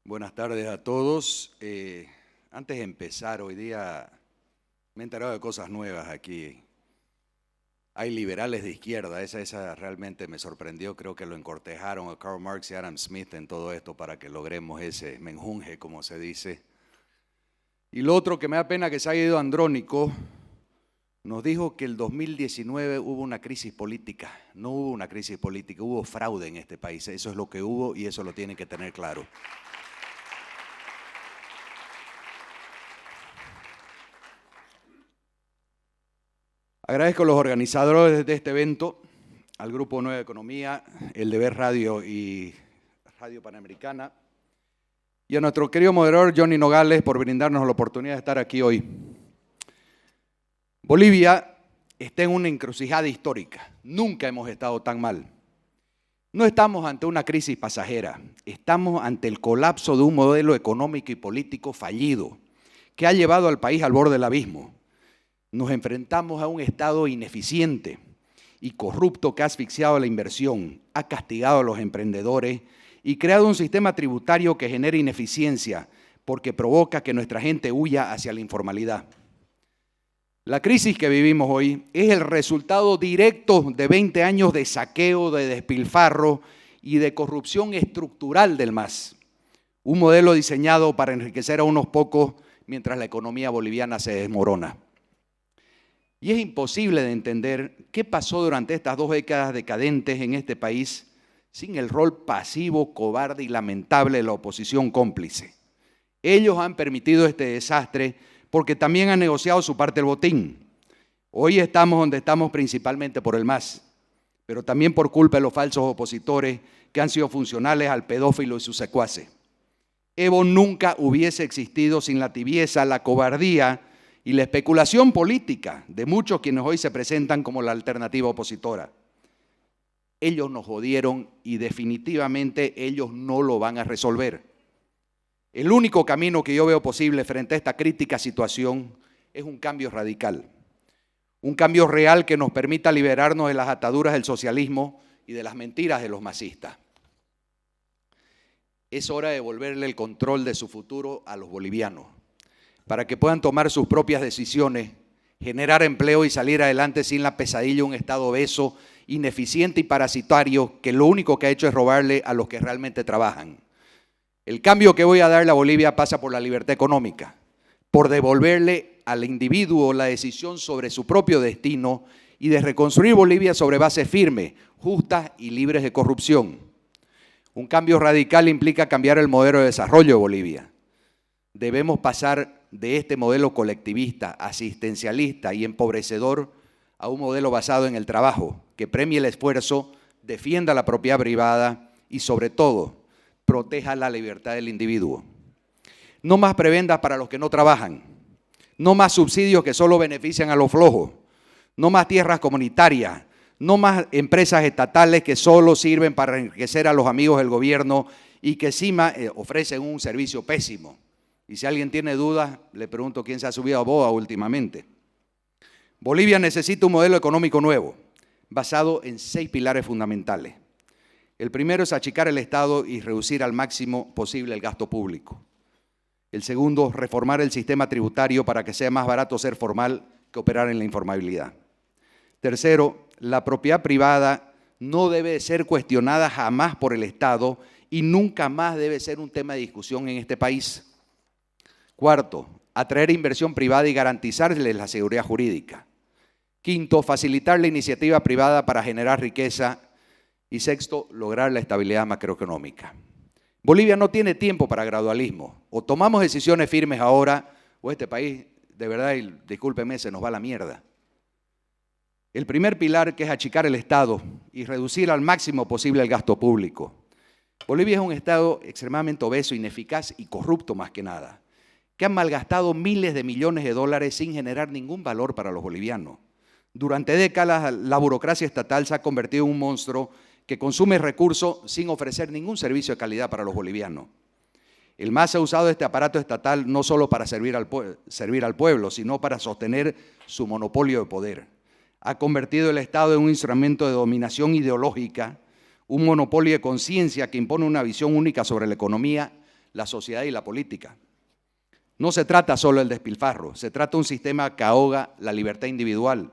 Buenas tardes a todos. Antes de empezar, hoy día me he enterado de cosas nuevas aquí. Hay liberales de izquierda, esa realmente me sorprendió. Creo que lo encortejaron a Karl Marx y Adam Smith en todo esto para que logremos ese menjunje, como se dice. Y lo otro que me da pena que se haya ido Andrónico, nos dijo que el 2019 hubo una crisis política. No hubo una crisis política, hubo fraude en este país. Eso es lo que hubo y eso lo tienen que tener claro. Agradezco a los organizadores de este evento, al Grupo Nueva Economía, El Deber Radio y Radio Panamericana, y a nuestro querido moderador Johnny Nogales por brindarnos la oportunidad de estar aquí hoy. Bolivia está en una encrucijada histórica. Nunca hemos estado tan mal. No estamos ante una crisis pasajera, estamos ante el colapso de un modelo económico y político fallido que ha llevado al país al borde del abismo. Nos enfrentamos a un Estado ineficiente y corrupto que ha asfixiado la inversión, ha castigado a los emprendedores y creado un sistema tributario que genera ineficiencia porque provoca que nuestra gente huya hacia la informalidad. La crisis que vivimos hoy es el resultado directo de 20 años de saqueo, de despilfarro y de corrupción estructural del MAS. Un modelo diseñado para enriquecer a unos pocos mientras la economía boliviana se desmorona. Y es imposible de entender qué pasó durante estas 2 décadas decadentes en este país sin el rol pasivo, cobarde y lamentable de la oposición cómplice. Ellos han permitido este desastre porque también han negociado su parte del botín. Hoy estamos donde estamos principalmente por el MAS, pero también por culpa de los falsos opositores que han sido funcionales al pedófilo y sus secuaces. Evo nunca hubiese existido sin la tibieza, la cobardía y la especulación política de muchos quienes hoy se presentan como la alternativa opositora. Ellos nos jodieron y definitivamente ellos no lo van a resolver. El único camino que yo veo posible frente a esta crítica situación es un cambio radical. Un cambio real que nos permita liberarnos de las ataduras del socialismo y de las mentiras de los masistas. Es hora de devolverle el control de su futuro a los bolivianos, para que puedan tomar sus propias decisiones, generar empleo y salir adelante sin la pesadilla de un Estado obeso, ineficiente y parasitario que lo único que ha hecho es robarle a los que realmente trabajan. El cambio que voy a darle a Bolivia pasa por la libertad económica, por devolverle al individuo la decisión sobre su propio destino y de reconstruir Bolivia sobre bases firmes, justas y libres de corrupción. Un cambio radical implica cambiar el modelo de desarrollo de Bolivia. Debemos pasar de este modelo colectivista, asistencialista y empobrecedor a un modelo basado en el trabajo, que premie el esfuerzo, defienda la propiedad privada y sobre todo proteja la libertad del individuo. No más prebendas para los que no trabajan, no más subsidios que solo benefician a los flojos, no más tierras comunitarias, no más empresas estatales que solo sirven para enriquecer a los amigos del gobierno y que encima ofrecen un servicio pésimo. Y si alguien tiene dudas, le pregunto quién se ha subido a boa últimamente. Bolivia necesita un modelo económico nuevo, basado en 6 pilares fundamentales. El primero es achicar el Estado y reducir al máximo posible el gasto público. El segundo, reformar el sistema tributario para que sea más barato ser formal que operar en la informabilidad. Tercero, la propiedad privada no debe ser cuestionada jamás por el Estado y nunca más debe ser un tema de discusión en este país. Cuarto, atraer inversión privada y garantizarles la seguridad jurídica. Quinto, facilitar la iniciativa privada para generar riqueza. Y sexto, lograr la estabilidad macroeconómica. Bolivia no tiene tiempo para gradualismo. O tomamos decisiones firmes ahora, o este país, de verdad, y discúlpeme, se nos va a la mierda. El primer pilar, que es achicar el Estado y reducir al máximo posible el gasto público. Bolivia es un Estado extremadamente obeso, ineficaz y corrupto más que nada, que han malgastado miles de millones de dólares sin generar ningún valor para los bolivianos. Durante décadas, la burocracia estatal se ha convertido en un monstruo que consume recursos sin ofrecer ningún servicio de calidad para los bolivianos. El MAS ha usado este aparato estatal no solo para servir al pueblo, sino para sostener su monopolio de poder. Ha convertido el Estado en un instrumento de dominación ideológica, un monopolio de conciencia que impone una visión única sobre la economía, la sociedad y la política. No se trata solo del despilfarro, se trata de un sistema que ahoga la libertad individual.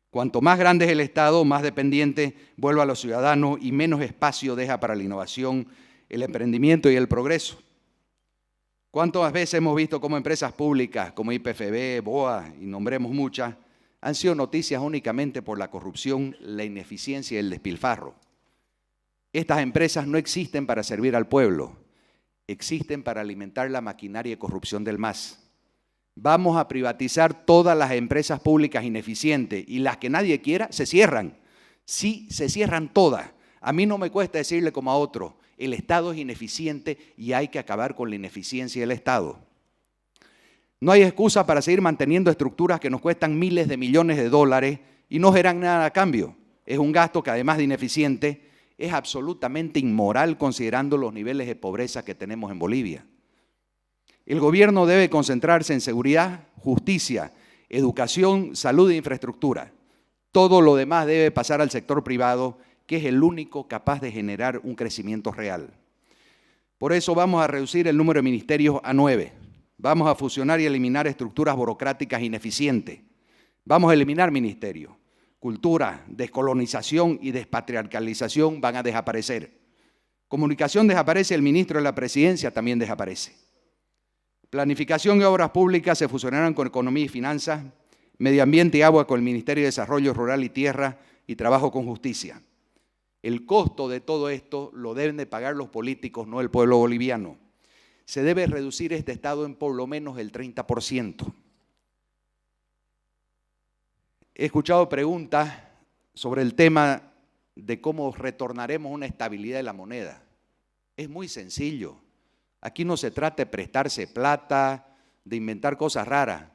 Cuanto más grande es el Estado, más dependiente vuelve a los ciudadanos y menos espacio deja para la innovación, el emprendimiento y el progreso. ¿Cuántas veces hemos visto cómo empresas públicas como IPFB, BOA y nombremos muchas, han sido noticias únicamente por la corrupción, la ineficiencia y el despilfarro? Estas empresas no existen para servir al pueblo, existen para alimentar la maquinaria de corrupción del MAS. Vamos a privatizar todas las empresas públicas ineficientes y las que nadie quiera se cierran. Sí, se cierran todas. A mí no me cuesta decirle como a otro, el Estado es ineficiente y hay que acabar con la ineficiencia del Estado. No hay excusa para seguir manteniendo estructuras que nos cuestan miles de millones de dólares y no generan nada a cambio. Es un gasto que además de ineficiente, es absolutamente inmoral considerando los niveles de pobreza que tenemos en Bolivia. El gobierno debe concentrarse en seguridad, justicia, educación, salud e infraestructura. Todo lo demás debe pasar al sector privado, que es el único capaz de generar un crecimiento real. Por eso vamos a reducir el número de ministerios a 9. Vamos a fusionar y eliminar estructuras burocráticas ineficientes. Vamos a eliminar ministerios. Cultura, descolonización y despatriarcalización van a desaparecer. Comunicación desaparece, el ministro de la Presidencia también desaparece. Planificación y obras públicas se fusionarán con economía y finanzas, medio ambiente y agua con el Ministerio de Desarrollo Rural y Tierra y trabajo con justicia. El costo de todo esto lo deben de pagar los políticos, no el pueblo boliviano. Se debe reducir este Estado en por lo menos el 30%. He escuchado preguntas sobre el tema de cómo retornaremos una estabilidad de la moneda. Es muy sencillo. Aquí no se trata de prestarse plata, de inventar cosas raras.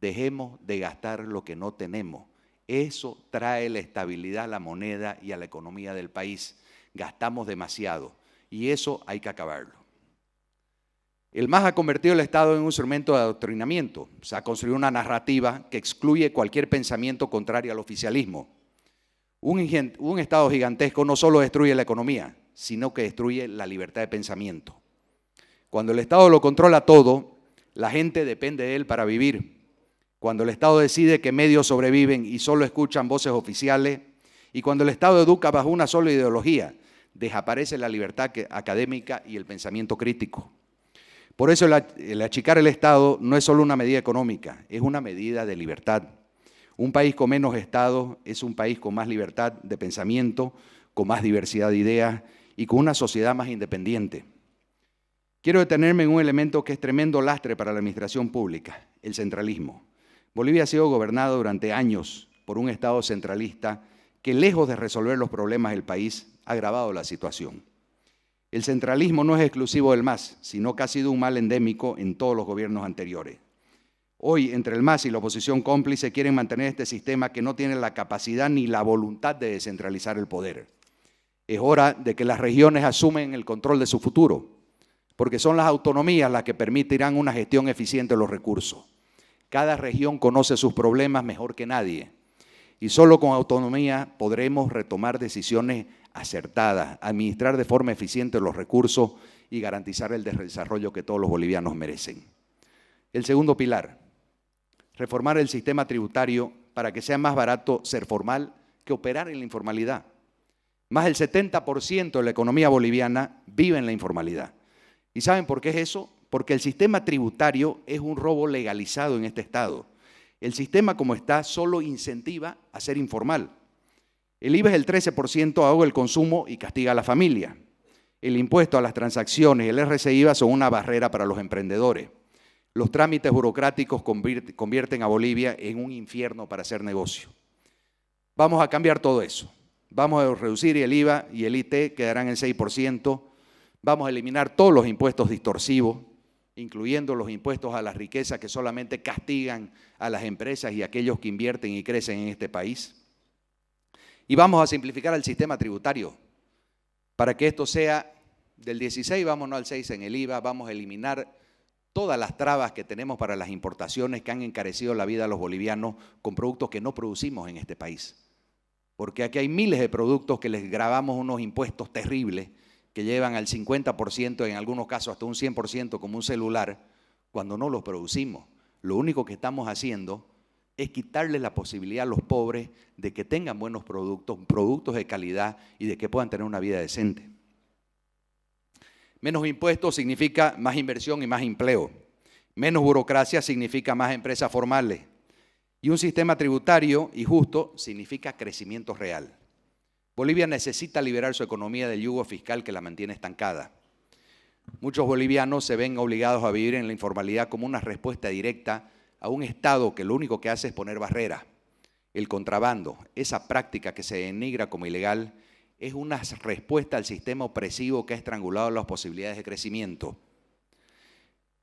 Dejemos de gastar lo que no tenemos. Eso trae la estabilidad a la moneda y a la economía del país. Gastamos demasiado y eso hay que acabarlo. El MAS ha convertido el Estado en un instrumento de adoctrinamiento. Se ha construido una narrativa que excluye cualquier pensamiento contrario al oficialismo. Un Estado gigantesco no solo destruye la economía, sino que destruye la libertad de pensamiento. Cuando el Estado lo controla todo, la gente depende de él para vivir. Cuando el Estado decide que medios sobreviven y solo escuchan voces oficiales, y cuando el Estado educa bajo una sola ideología, desaparece la libertad académica y el pensamiento crítico. Por eso el achicar el Estado no es solo una medida económica, es una medida de libertad. Un país con menos Estado es un país con más libertad de pensamiento, con más diversidad de ideas y con una sociedad más independiente. Quiero detenerme en un elemento que es tremendo lastre para la administración pública, el centralismo. Bolivia ha sido gobernado durante años por un Estado centralista que, lejos de resolver los problemas del país, ha agravado la situación. El centralismo no es exclusivo del MAS, sino que ha sido un mal endémico en todos los gobiernos anteriores. Hoy, entre el MAS y la oposición cómplice, quieren mantener este sistema que no tiene la capacidad ni la voluntad de descentralizar el poder. Es hora de que las regiones asumen el control de su futuro, porque son las autonomías las que permitirán una gestión eficiente de los recursos. Cada región conoce sus problemas mejor que nadie y solo con autonomía podremos retomar decisiones acertadas, administrar de forma eficiente los recursos y garantizar el desarrollo que todos los bolivianos merecen. El segundo pilar, reformar el sistema tributario para que sea más barato ser formal que operar en la informalidad. Más del 70% de la economía boliviana vive en la informalidad. ¿Y saben por qué es eso? Porque el sistema tributario es un robo legalizado en este Estado. El sistema como está solo incentiva a ser informal. El IVA es el 13%, ahoga el consumo y castiga a la familia. El impuesto a las transacciones y el RCI-IVA son una barrera para los emprendedores. Los trámites burocráticos convierten a Bolivia en un infierno para hacer negocio. Vamos a cambiar todo eso. Vamos a reducir el IVA y el IT quedarán en 6%. Vamos a eliminar todos los impuestos distorsivos, incluyendo los impuestos a la riqueza que solamente castigan a las empresas y a aquellos que invierten y crecen en este país. Y vamos a simplificar el sistema tributario para que esto sea del 16, vámonos al 6 en el IVA, vamos a eliminar todas las trabas que tenemos para las importaciones que han encarecido la vida a los bolivianos con productos que no producimos en este país. Porque aquí hay miles de productos que les grabamos unos impuestos terribles que llevan al 50%, en algunos casos hasta un 100% como un celular, cuando no los producimos. Lo único que estamos haciendo es quitarle la posibilidad a los pobres de que tengan buenos productos, productos de calidad y de que puedan tener una vida decente. Menos impuestos significa más inversión y más empleo. Menos burocracia significa más empresas formales. Y un sistema tributario y justo significa crecimiento real. Bolivia necesita liberar su economía del yugo fiscal que la mantiene estancada. Muchos bolivianos se ven obligados a vivir en la informalidad como una respuesta directa a un Estado que lo único que hace es poner barreras. El contrabando, esa práctica que se denigra como ilegal, es una respuesta al sistema opresivo que ha estrangulado las posibilidades de crecimiento.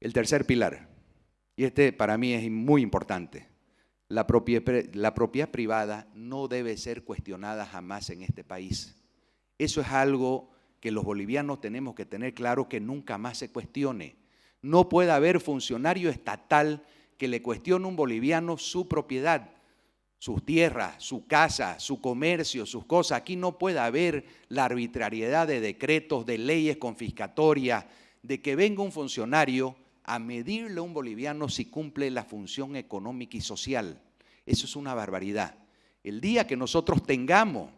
El tercer pilar, y este para mí es muy importante, la propiedad privada no debe ser cuestionada jamás en este país. Eso es algo que los bolivianos tenemos que tener claro, que nunca más se cuestione. No puede haber funcionario estatal que le cuestione a un boliviano su propiedad, sus tierras, su casa, su comercio, sus cosas. Aquí no puede haber la arbitrariedad de decretos, de leyes confiscatorias, de que venga un funcionario a medirle a un boliviano si cumple la función económica y social. Eso es una barbaridad. El día que nosotros tengamos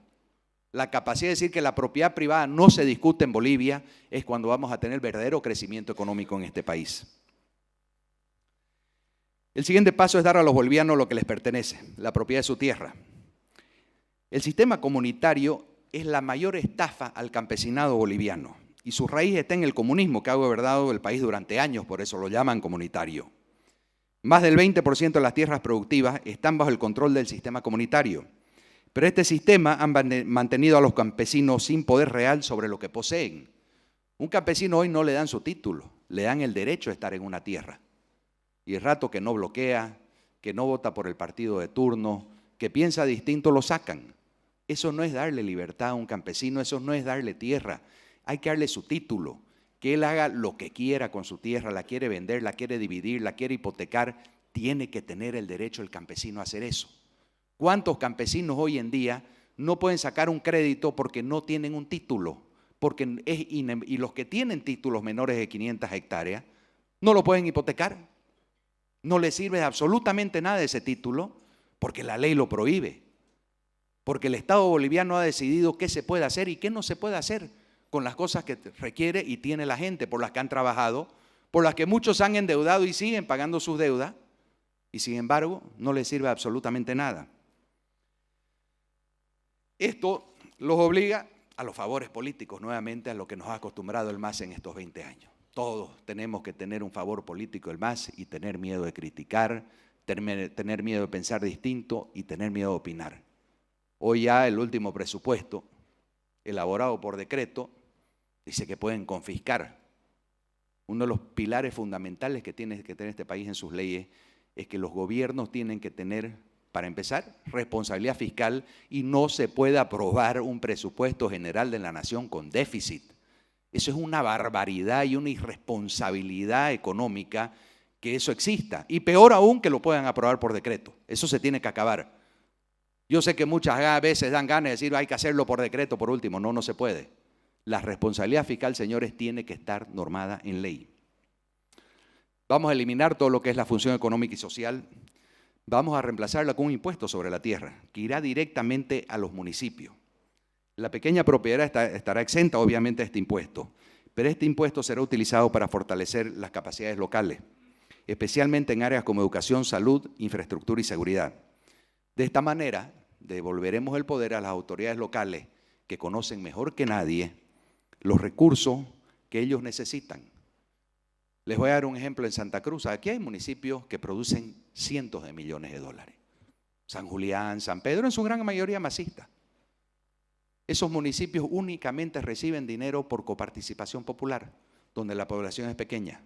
la capacidad de decir que la propiedad privada no se discute en Bolivia, es cuando vamos a tener verdadero crecimiento económico en este país. El siguiente paso es dar a los bolivianos lo que les pertenece, la propiedad de su tierra. El sistema comunitario es la mayor estafa al campesinado boliviano y su raíz está en el comunismo que ha gobernado el país durante años, por eso lo llaman comunitario. Más del 20% de las tierras productivas están bajo el control del sistema comunitario, pero este sistema ha mantenido a los campesinos sin poder real sobre lo que poseen. Un campesino hoy no le dan su título, le dan el derecho a estar en una tierra. Y el rato que no bloquea, que no vota por el partido de turno, que piensa distinto, lo sacan. Eso no es darle libertad a un campesino, eso no es darle tierra. Hay que darle su título, que él haga lo que quiera con su tierra, la quiere vender, la quiere dividir, la quiere hipotecar, tiene que tener el derecho el campesino a hacer eso. ¿Cuántos campesinos hoy en día no pueden sacar un crédito porque no tienen un título? Y los que tienen títulos menores de 500 hectáreas no lo pueden hipotecar. No le sirve absolutamente nada ese título porque la ley lo prohíbe. Porque el Estado boliviano ha decidido qué se puede hacer y qué no se puede hacer con las cosas que requiere y tiene la gente, por las que han trabajado, por las que muchos han endeudado y siguen pagando sus deudas, y sin embargo no les sirve absolutamente nada. Esto los obliga a los favores políticos, nuevamente a lo que nos ha acostumbrado el MAS en estos 20 años. Todos tenemos que tener un favor político del MAS y tener miedo de criticar, tener miedo de pensar distinto y tener miedo de opinar. Hoy ya el último presupuesto, elaborado por decreto, dice que pueden confiscar. Uno de los pilares fundamentales que tiene que tener este país en sus leyes es que los gobiernos tienen que tener, para empezar, responsabilidad fiscal y no se puede aprobar un presupuesto general de la nación con déficit. Eso es una barbaridad y una irresponsabilidad económica que eso exista. Y peor aún que lo puedan aprobar por decreto. Eso se tiene que acabar. Yo sé que muchas veces dan ganas de decir hay que hacerlo por decreto por último. No, no se puede. La responsabilidad fiscal, señores, tiene que estar normada en ley. Vamos a eliminar todo lo que es la función económica y social. Vamos a reemplazarla con un impuesto sobre la tierra que irá directamente a los municipios. La pequeña propiedad estará exenta, obviamente, de este impuesto, pero este impuesto será utilizado para fortalecer las capacidades locales, especialmente en áreas como educación, salud, infraestructura y seguridad. De esta manera, devolveremos el poder a las autoridades locales que conocen mejor que nadie los recursos que ellos necesitan. Les voy a dar un ejemplo en Santa Cruz. Aquí hay municipios que producen cientos de millones de dólares. San Julián, San Pedro, en su gran mayoría masistas. Esos municipios únicamente reciben dinero por coparticipación popular, donde la población es pequeña.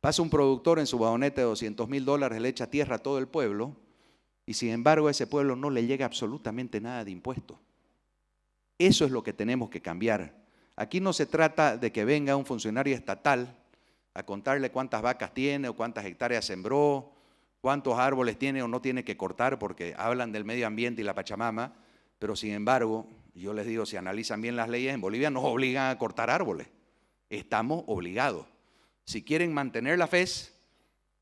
Pasa un productor en su vagoneta de $200.000, le echa tierra a todo el pueblo y sin embargo a ese pueblo no le llega absolutamente nada de impuestos. Eso es lo que tenemos que cambiar. Aquí no se trata de que venga un funcionario estatal a contarle cuántas vacas tiene o cuántas hectáreas sembró, cuántos árboles tiene o no tiene que cortar porque hablan del medio ambiente y la Pachamama, Pero sin embargo, yo les digo, si analizan bien las leyes, en Bolivia nos obligan a cortar árboles. Estamos obligados. Si quieren mantener la FES,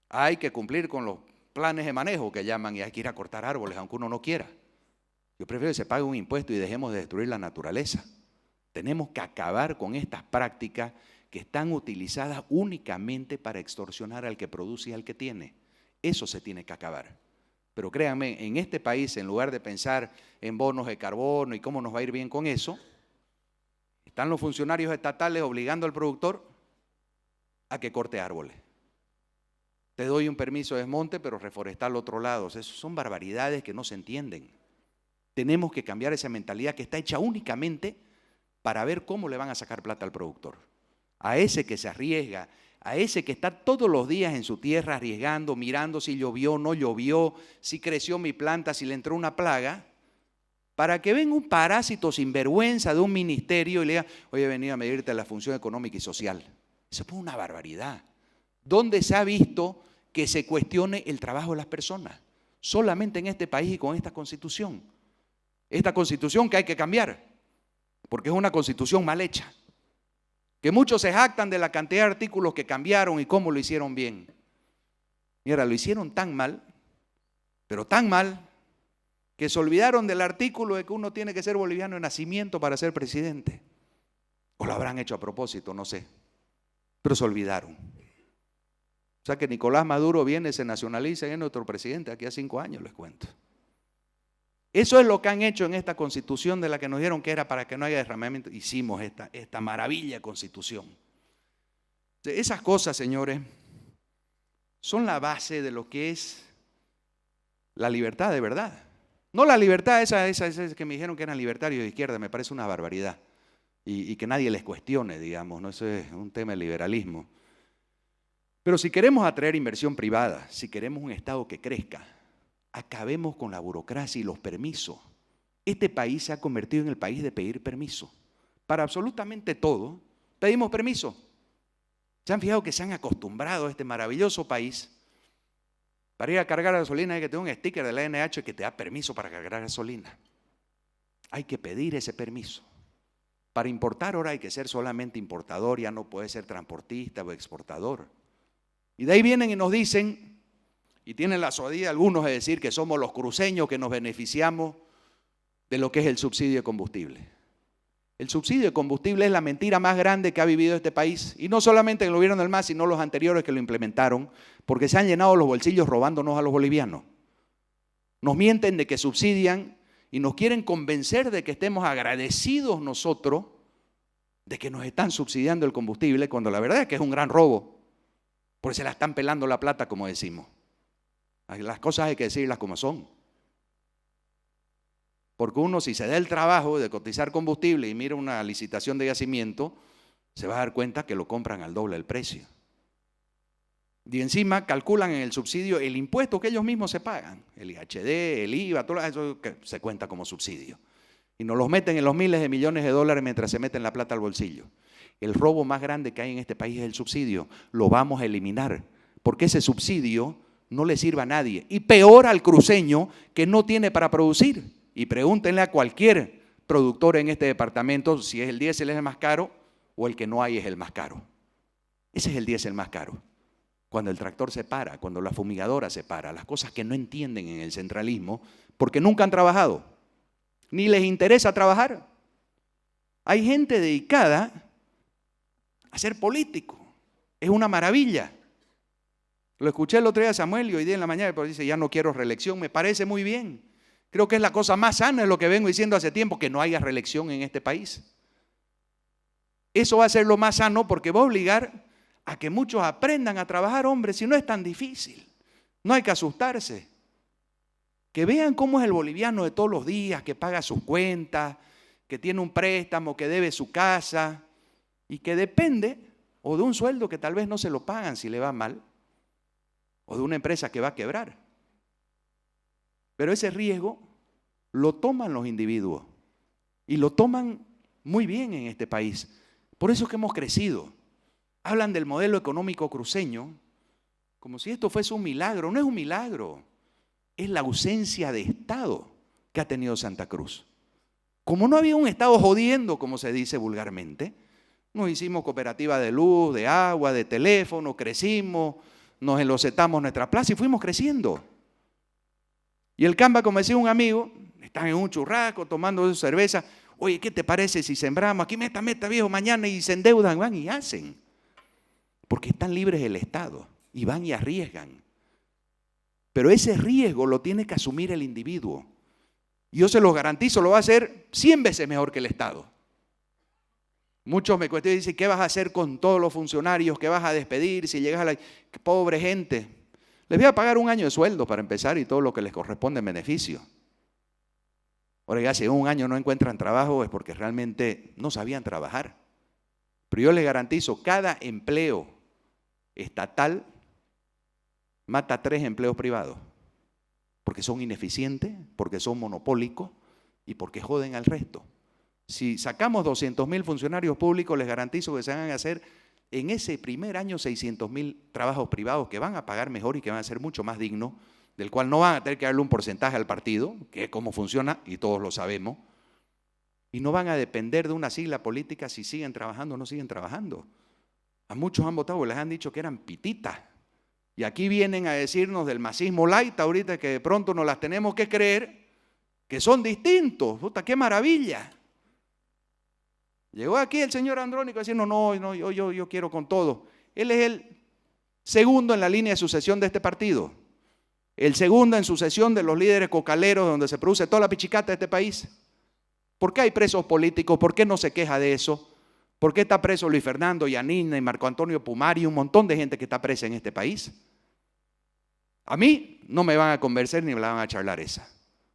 hay que cumplir con los planes de manejo que llaman y hay que ir a cortar árboles, aunque uno no quiera. Yo prefiero que se pague un impuesto y dejemos de destruir la naturaleza. Tenemos que acabar con estas prácticas que están utilizadas únicamente para extorsionar al que produce y al que tiene. Eso se tiene que acabar. Pero créanme, en este país, en lugar de pensar en bonos de carbono y cómo nos va a ir bien con eso, están los funcionarios estatales obligando al productor a que corte árboles. Te doy un permiso de desmonte, pero reforestar al otro lado. O sea, eso son barbaridades que no se entienden. Tenemos que cambiar esa mentalidad que está hecha únicamente para ver cómo le van a sacar plata al productor. A ese que se arriesga, a ese que está todos los días en su tierra arriesgando, mirando si llovió o no llovió, si creció mi planta, si le entró una plaga, para que venga un parásito sinvergüenza de un ministerio y le diga, oye, he venido a medirte la función económica y social. Eso es una barbaridad. ¿Dónde se ha visto que se cuestione el trabajo de las personas? Solamente en este país y con esta constitución. Esta constitución que hay que cambiar, porque es una constitución mal hecha. Que muchos se jactan de la cantidad de artículos que cambiaron y cómo lo hicieron bien. Mira, lo hicieron tan mal, pero tan mal, que se olvidaron del artículo de que uno tiene que ser boliviano de nacimiento para ser presidente. O lo habrán hecho a propósito, no sé. Pero se olvidaron. O sea que Nicolás Maduro viene, se nacionaliza y es nuestro presidente aquí a 5 años, les cuento. Eso es lo que han hecho en esta constitución de la que nos dieron que era para que no haya derramamiento. Hicimos esta maravilla constitución. Esas cosas, señores, son la base de lo que es la libertad de verdad. No la libertad esa que me dijeron que eran libertarios de izquierda, me parece una barbaridad. Y que nadie les cuestione, digamos, ¿no? Eso es un tema de liberalismo. Pero si queremos atraer inversión privada, si queremos un Estado que crezca, acabemos con la burocracia y los permisos. Este país se ha convertido en el país de pedir permiso. Para absolutamente todo, pedimos permiso. ¿Se han fijado que se han acostumbrado a este maravilloso país? Para ir a cargar gasolina hay que tener un sticker de la NH que te da permiso para cargar gasolina. Hay que pedir ese permiso. Para importar ahora hay que ser solamente importador, ya no puede ser transportista o exportador. Y de ahí vienen y nos dicen, y tienen la sodía algunos de decir que somos los cruceños que nos beneficiamos de lo que es el subsidio de combustible. El subsidio de combustible es la mentira más grande que ha vivido este país, y no solamente en el gobierno del MAS, sino los anteriores que lo implementaron, porque se han llenado los bolsillos robándonos a los bolivianos. Nos mienten de que subsidian y nos quieren convencer de que estemos agradecidos nosotros de que nos están subsidiando el combustible, cuando la verdad es que es un gran robo, porque se la están pelando la plata, como decimos. Las cosas hay que decirlas como son. Porque uno, si se da el trabajo de cotizar combustible y mira una licitación de yacimiento, se va a dar cuenta que lo compran al doble del precio. Y encima calculan en el subsidio el impuesto que ellos mismos se pagan, el IHD, el IVA, todo eso que se cuenta como subsidio. Y nos los meten en los miles de millones de dólares mientras se meten la plata al bolsillo. El robo más grande que hay en este país es el subsidio. Lo vamos a eliminar, porque ese subsidio no le sirve a nadie. Y peor al cruceño que no tiene para producir. Y pregúntenle a cualquier productor en este departamento si es el diésel es el más caro o el que no hay es el más caro. Ese es el diésel más caro. Cuando el tractor se para, cuando la fumigadora se para, las cosas que no entienden en el centralismo, porque nunca han trabajado, ni les interesa trabajar. Hay gente dedicada a ser político. Es una maravilla. Lo escuché el otro día a Samuel y hoy día en la mañana, pero dice, ya no quiero reelección. Me parece muy bien. Creo que es la cosa más sana, es lo que vengo diciendo hace tiempo, que no haya reelección en este país. Eso va a ser lo más sano porque va a obligar a que muchos aprendan a trabajar, hombre, si no es tan difícil. No hay que asustarse. Que vean cómo es el boliviano de todos los días, que paga sus cuentas, que tiene un préstamo, que debe su casa y que depende o de un sueldo que tal vez no se lo pagan si le va mal, o de una empresa que va a quebrar. Pero ese riesgo lo toman los individuos y lo toman muy bien en este país. Por eso es que hemos crecido. Hablan del modelo económico cruceño como si esto fuese un milagro. No es un milagro, es la ausencia de Estado que ha tenido Santa Cruz. Como no había un Estado jodiendo, como se dice vulgarmente, nos hicimos cooperativa de luz, de agua, de teléfono, crecimos, nos enlocetamos nuestra plaza y fuimos creciendo. Y el Camba, como decía un amigo, están en un churrasco tomando cerveza. Oye, ¿qué te parece si sembramos? Aquí meta, viejo, mañana, y se endeudan, van y hacen. Porque están libres del Estado y van y arriesgan. Pero ese riesgo lo tiene que asumir el individuo. Yo se los garantizo, lo va a hacer 100 veces mejor que el Estado. Muchos me cuestionan y dicen, ¿qué vas a hacer con todos los funcionarios? ¿Qué vas a despedir si llegas a la... ¡Qué pobre gente! Les voy a pagar un año de sueldo para empezar y todo lo que les corresponde en beneficio. Ahora ya si en un año no encuentran trabajo es porque realmente no sabían trabajar. Pero yo les garantizo, cada empleo estatal mata 3 empleos privados. Porque son ineficientes, porque son monopólicos y porque joden al resto. Si sacamos 200.000 funcionarios públicos, les garantizo que se van a hacer en ese primer año 600.000 trabajos privados que van a pagar mejor y que van a ser mucho más dignos, del cual no van a tener que darle un porcentaje al partido, que es como funciona y todos lo sabemos, y no van a depender de una sigla política si siguen trabajando o no siguen trabajando. A muchos han votado y les han dicho que eran pititas. Y aquí vienen a decirnos del masismo light, ahorita que de pronto nos las tenemos que creer, que son distintos. ¡Puta, qué maravilla! Llegó aquí el señor Andrónico diciendo, no, yo quiero con todo. Él es el segundo en la línea de sucesión de este partido. El segundo en sucesión de los líderes cocaleros donde se produce toda la pichicata de este país. ¿Por qué hay presos políticos? ¿Por qué no se queja de eso? ¿Por qué está preso Luis Fernando, Yanina y Marco Antonio Pumari y un montón de gente que está presa en este país? A mí no me van a convencer ni me la van a charlar esa.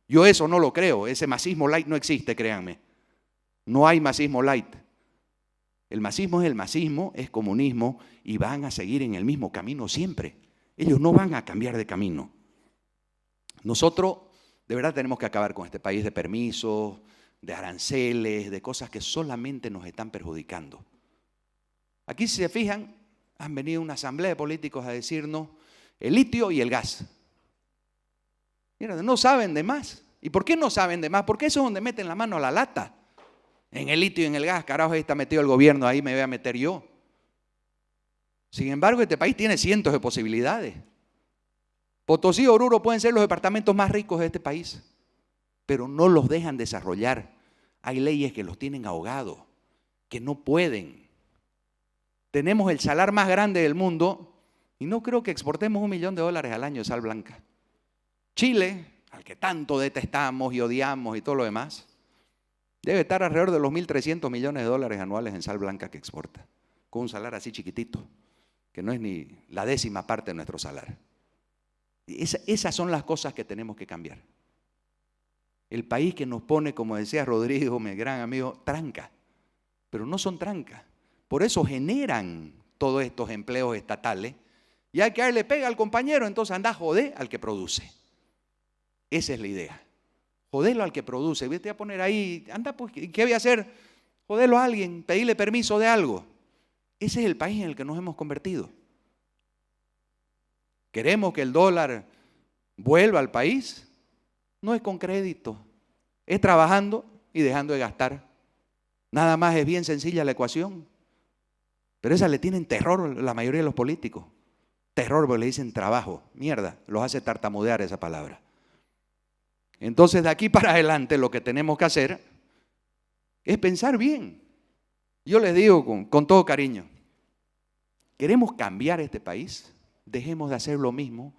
Yo eso no lo creo. Ese masismo light no existe, créanme. No hay masismo light. El masismo es el masismo, es comunismo y van a seguir en el mismo camino siempre. Ellos no van a cambiar de camino. Nosotros de verdad tenemos que acabar con este país de permisos, de aranceles, de cosas que solamente nos están perjudicando. Aquí, si se fijan, han venido una asamblea de políticos a decirnos el litio y el gas. Mira, no saben de más. ¿Y por qué no saben de más? Porque eso es donde meten la mano a la lata. En el litio y en el gas, carajo, ahí está metido el gobierno, ahí me voy a meter yo. Sin embargo, este país tiene cientos de posibilidades. Potosí y Oruro pueden ser los departamentos más ricos de este país, pero no los dejan desarrollar. Hay leyes que los tienen ahogados, que no pueden. Tenemos el salar más grande del mundo y no creo que exportemos $1 millón al año de sal blanca. Chile, al que tanto detestamos y odiamos y todo lo demás, debe estar alrededor de los $1.300 millones anuales en sal blanca que exporta, con un salar así chiquitito, que no es ni la 10ª parte de nuestro salar. Esas son las cosas que tenemos que cambiar. El país que nos pone, como decía Rodrigo, mi gran amigo, tranca, pero no son trancas. Por eso generan todos estos empleos estatales y hay que darle pega al compañero, entonces anda a joder al que produce. Esa es la idea. Joderlo al que produce. Vete a poner ahí, anda, pues, ¿qué voy a hacer? Joderlo a alguien, pedirle permiso de algo. Ese es el país en el que nos hemos convertido. ¿Queremos que el dólar vuelva al país? No es con crédito, es trabajando y dejando de gastar. Nada más, es bien sencilla la ecuación. Pero esa le tienen terror la mayoría de los políticos. Terror porque le dicen trabajo. Mierda, los hace tartamudear esa palabra. Entonces, de aquí para adelante lo que tenemos que hacer es pensar bien. Yo les digo con todo cariño, ¿queremos cambiar este país? Dejemos de hacer lo mismo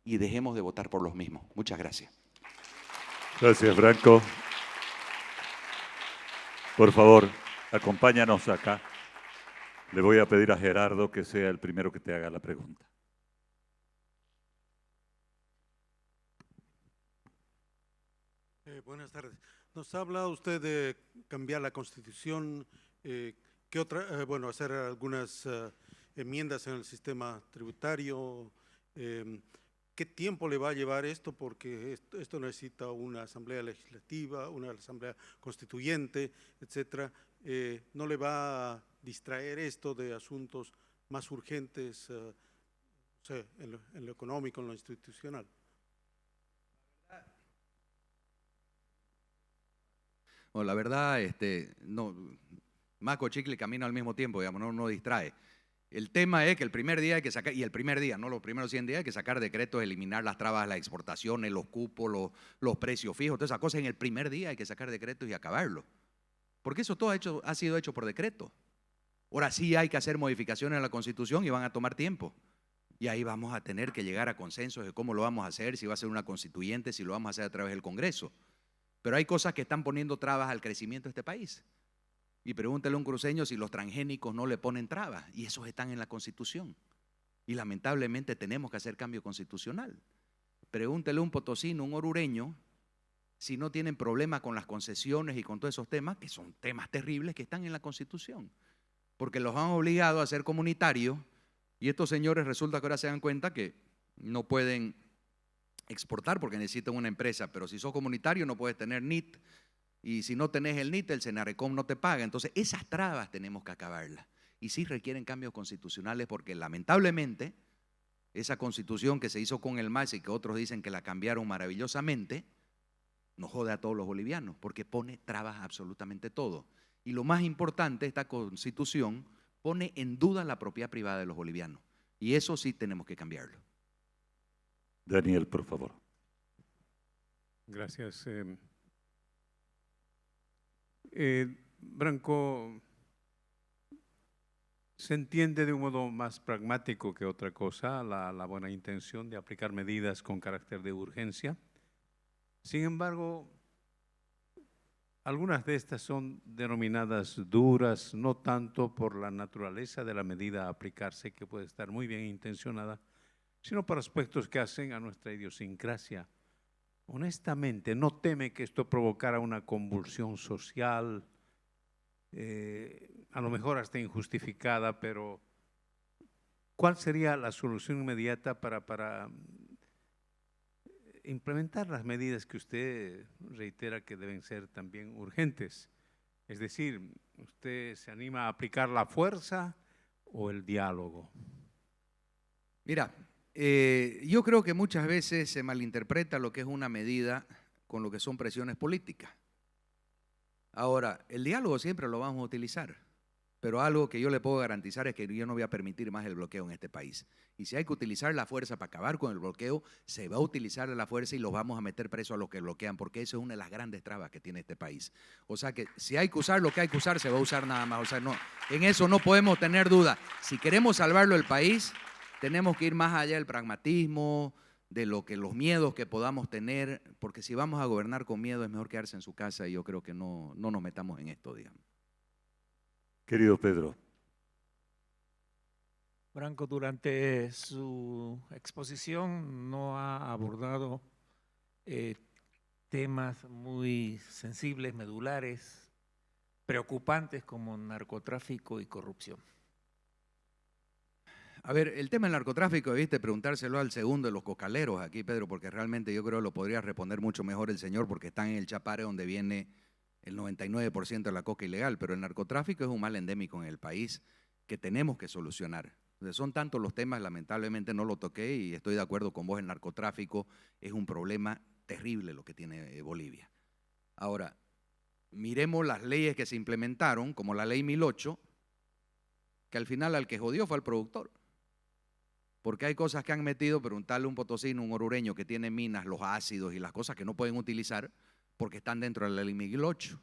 y dejemos de votar por los mismos. Muchas gracias. Gracias, Branco. Por favor, acompáñanos acá. Le voy a pedir a Gerardo que sea el primero que te haga la pregunta. Buenas tardes. Nos ha hablado usted de cambiar la Constitución, ¿qué otra? Bueno, hacer algunas enmiendas en el sistema tributario. ¿Qué tiempo le va a llevar esto? Porque esto necesita una asamblea legislativa, una asamblea constituyente, etcétera. ¿No le va a distraer esto de asuntos más urgentes en lo económico, en lo institucional? Bueno, la verdad, no, maco chicle y camino al mismo tiempo, digamos, no distrae. El tema es que el primer día hay que sacar, y el primer día, no los primeros 100 días, hay que sacar decretos, eliminar las trabas a las exportaciones, los cupos, los precios fijos, todas esas cosas. En el primer día hay que sacar decretos y acabarlo. Porque eso todo ha sido hecho por decreto. Ahora sí hay que hacer modificaciones a la Constitución y van a tomar tiempo. Y ahí vamos a tener que llegar a consensos de cómo lo vamos a hacer, si va a ser una constituyente, si lo vamos a hacer a través del Congreso. Pero hay cosas que están poniendo trabas al crecimiento de este país. Y pregúntele a un cruceño si los transgénicos no le ponen trabas, y esos están en la Constitución. Y lamentablemente tenemos que hacer cambio constitucional. Pregúntele a un potosino, un orureño, si no tienen problema con las concesiones y con todos esos temas, que son temas terribles que están en la Constitución. Porque los han obligado a ser comunitarios, y estos señores resulta que ahora se dan cuenta que no pueden exportar porque necesitan una empresa, pero si sos comunitario no puedes tener NIT, y si no tenés el NIT, el Senarecom no te paga. Entonces esas trabas tenemos que acabarlas, y sí requieren cambios constitucionales, porque lamentablemente esa constitución que se hizo con el MAS y que otros dicen que la cambiaron maravillosamente, nos jode a todos los bolivianos, porque pone trabas a absolutamente todo. Y lo más importante, esta constitución pone en duda la propiedad privada de los bolivianos, y eso sí tenemos que cambiarlo. Daniel, por favor. Gracias. Branco, se entiende de un modo más pragmático que otra cosa la buena intención de aplicar medidas con carácter de urgencia. Sin embargo, algunas de estas son denominadas duras, no tanto por la naturaleza de la medida a aplicarse, que puede estar muy bien intencionada, sino por aspectos que hacen a nuestra idiosincrasia. Honestamente, ¿no teme que esto provocara una convulsión social, a lo mejor hasta injustificada, pero cuál sería la solución inmediata para implementar las medidas que usted reitera que deben ser también urgentes? Es decir, ¿usted se anima a aplicar la fuerza o el diálogo? Mira, yo creo que muchas veces se malinterpreta lo que es una medida con lo que son presiones políticas. Ahora, el diálogo siempre lo vamos a utilizar, pero algo que yo le puedo garantizar es que yo no voy a permitir más el bloqueo en este país. Y si hay que utilizar la fuerza para acabar con el bloqueo, se va a utilizar la fuerza y los vamos a meter presos a los que bloquean, porque eso es una de las grandes trabas que tiene este país. O sea que si hay que usar lo que hay que usar, se va a usar nada más. O sea, no, en eso no podemos tener duda. Si queremos salvarlo el país, tenemos que ir más allá del pragmatismo, de lo que los miedos que podamos tener, porque si vamos a gobernar con miedo es mejor quedarse en su casa, y yo creo que no nos metamos en esto, digamos. Querido Pedro. Branco, durante su exposición no ha abordado temas muy sensibles, medulares, preocupantes como narcotráfico y corrupción. A ver, el tema del narcotráfico, debiste preguntárselo al segundo de los cocaleros aquí, Pedro, porque realmente yo creo que lo podría responder mucho mejor el señor, porque están en el Chapare, donde viene el 99% de la coca ilegal. Pero el narcotráfico es un mal endémico en el país que tenemos que solucionar. Entonces, son tantos los temas, lamentablemente no lo toqué, y estoy de acuerdo con vos, el narcotráfico es un problema terrible lo que tiene Bolivia. Ahora, miremos las leyes que se implementaron, como la ley 1008, que al final al que jodió fue al productor. Porque hay cosas que han metido, preguntarle a un potosino, un orureño que tiene minas, los ácidos y las cosas que no pueden utilizar porque están dentro de la ley 1008.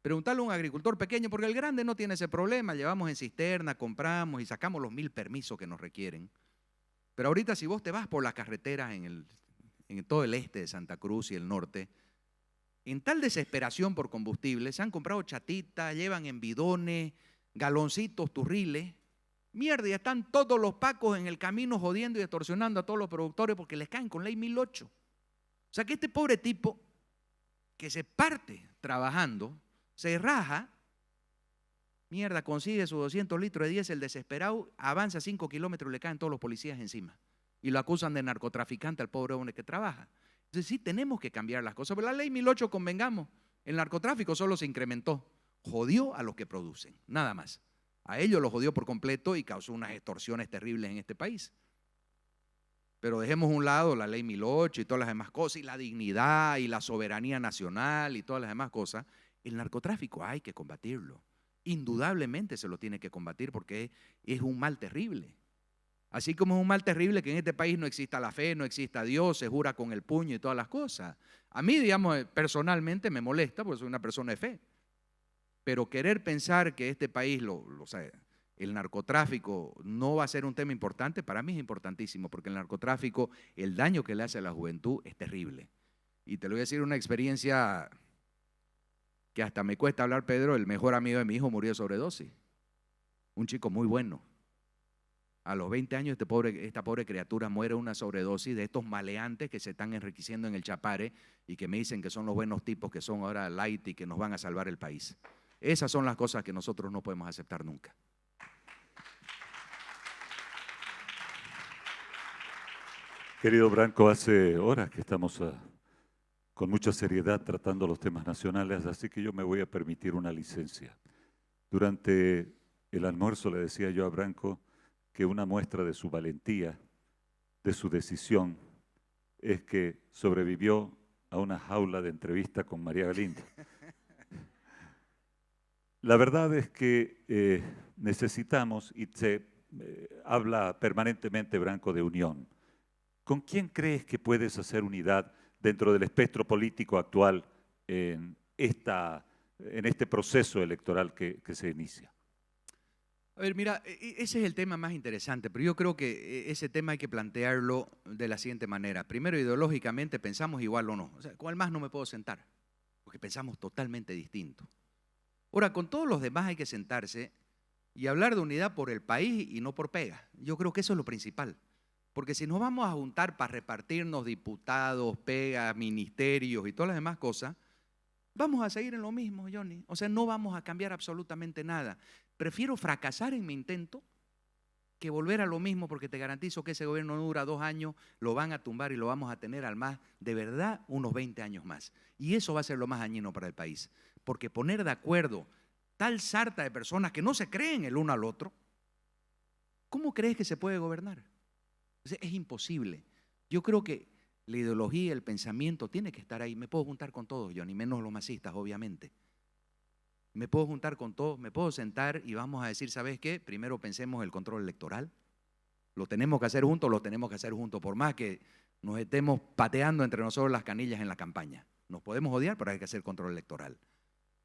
Preguntarle a un agricultor pequeño, porque el grande no tiene ese problema, llevamos en cisterna, compramos y sacamos los 1000 permisos que nos requieren. Pero ahorita si vos te vas por las carreteras en todo el este de Santa Cruz y el norte, en tal desesperación por combustible, se han comprado chatitas, llevan en bidones, galoncitos, turriles. Mierda, y están todos los pacos en el camino jodiendo y extorsionando a todos los productores porque les caen con ley 1008. O sea que este pobre tipo que se parte trabajando, se raja, mierda, consigue sus 200 litros de diésel desesperado, avanza 5 kilómetros y le caen todos los policías encima. Y lo acusan de narcotraficante al pobre hombre que trabaja. Entonces sí tenemos que cambiar las cosas. Pero la ley 1008, convengamos, el narcotráfico solo se incrementó. Jodió a los que producen, nada más. A ellos los jodió por completo y causó unas extorsiones terribles en este país. Pero dejemos a un lado la ley 1008 y todas las demás cosas, y la dignidad y la soberanía nacional y todas las demás cosas. El narcotráfico hay que combatirlo. Indudablemente se lo tiene que combatir porque es un mal terrible. Así como es un mal terrible que en este país no exista la fe, no exista Dios, se jura con el puño y todas las cosas. A mí, digamos, personalmente me molesta porque soy una persona de fe. Pero querer pensar que este país, o sea, el narcotráfico no va a ser un tema importante, para mí es importantísimo, porque el narcotráfico, el daño que le hace a la juventud es terrible. Y te lo voy a decir una experiencia que hasta me cuesta hablar, Pedro. El mejor amigo de mi hijo murió de sobredosis. Un chico muy bueno. A los 20 años esta pobre criatura muere de una sobredosis de estos maleantes que se están enriqueciendo en el Chapare y que me dicen que son los buenos tipos que son ahora light y que nos van a salvar el país. Esas son las cosas que nosotros no podemos aceptar nunca. Querido Branco, hace horas que estamos con mucha seriedad tratando los temas nacionales, así que yo me voy a permitir una licencia. Durante el almuerzo le decía yo a Branco que una muestra de su valentía, de su decisión, es que sobrevivió a una jaula de entrevista con María Galindo. La verdad es que necesitamos, y se habla permanentemente, Branco, de unión. ¿Con quién crees que puedes hacer unidad dentro del espectro político actual en este proceso electoral que se inicia? A ver, mira, ese es el tema más interesante, pero yo creo que ese tema hay que plantearlo de la siguiente manera. Primero, ideológicamente, ¿pensamos igual o no? O sea, ¿cuál más no me puedo sentar? Porque pensamos totalmente distinto. Ahora, con todos los demás hay que sentarse y hablar de unidad por el país y no por pega. Yo creo que eso es lo principal. Porque si nos vamos a juntar para repartirnos diputados, pegas, ministerios y todas las demás cosas, vamos a seguir en lo mismo, Johnny. O sea, no vamos a cambiar absolutamente nada. Prefiero fracasar en mi intento que volver a lo mismo, porque te garantizo que ese gobierno no dura 2 años, lo van a tumbar y lo vamos a tener al más, de verdad, unos 20 años más. Y eso va a ser lo más dañino para el país. Porque poner de acuerdo tal sarta de personas que no se creen el uno al otro, ¿cómo crees que se puede gobernar? Es imposible. Yo creo que la ideología, el pensamiento tiene que estar ahí. Me puedo juntar con todos, Johnny, menos los masistas, obviamente. Me puedo juntar con todos, me puedo sentar y vamos a decir, ¿sabes qué? Primero pensemos el control electoral. Lo tenemos que hacer juntos, lo tenemos que hacer juntos, por más que nos estemos pateando entre nosotros las canillas en la campaña. Nos podemos odiar, pero hay que hacer control electoral.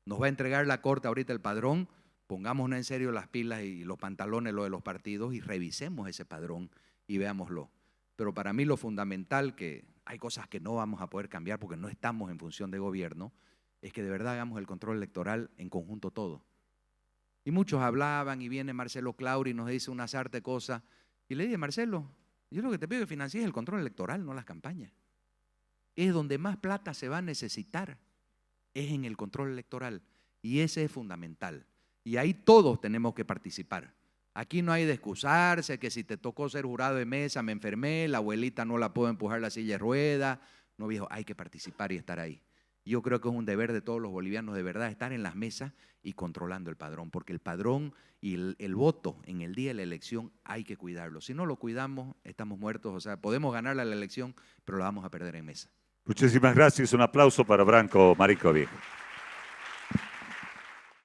Nos va a entregar la Corte ahorita el padrón, pongámonos en serio las pilas y los pantalones, lo de los partidos, y revisemos ese padrón y veámoslo. Pero para mí lo fundamental, que hay cosas que no vamos a poder cambiar porque no estamos en función de gobierno, es que de verdad hagamos el control electoral en conjunto todo. Y muchos hablaban y viene Marcelo Clauri y nos dice una sarta de cosas. Y le dije, Marcelo, yo lo que te pido que financies el control electoral, no las campañas. Es donde más plata se va a necesitar, es en el control electoral. Y ese es fundamental. Y ahí todos tenemos que participar. Aquí no hay de excusarse, que si te tocó ser jurado de mesa, me enfermé, la abuelita no la puedo empujar la silla de ruedas. No, viejo, hay que participar y estar ahí. Yo creo que es un deber de todos los bolivianos de verdad estar en las mesas y controlando el padrón, porque el padrón y el voto en el día de la elección hay que cuidarlo. Si no lo cuidamos, estamos muertos. O sea, podemos ganar la elección, pero la vamos a perder en mesa. Muchísimas gracias. Un aplauso para Branco Maricovi.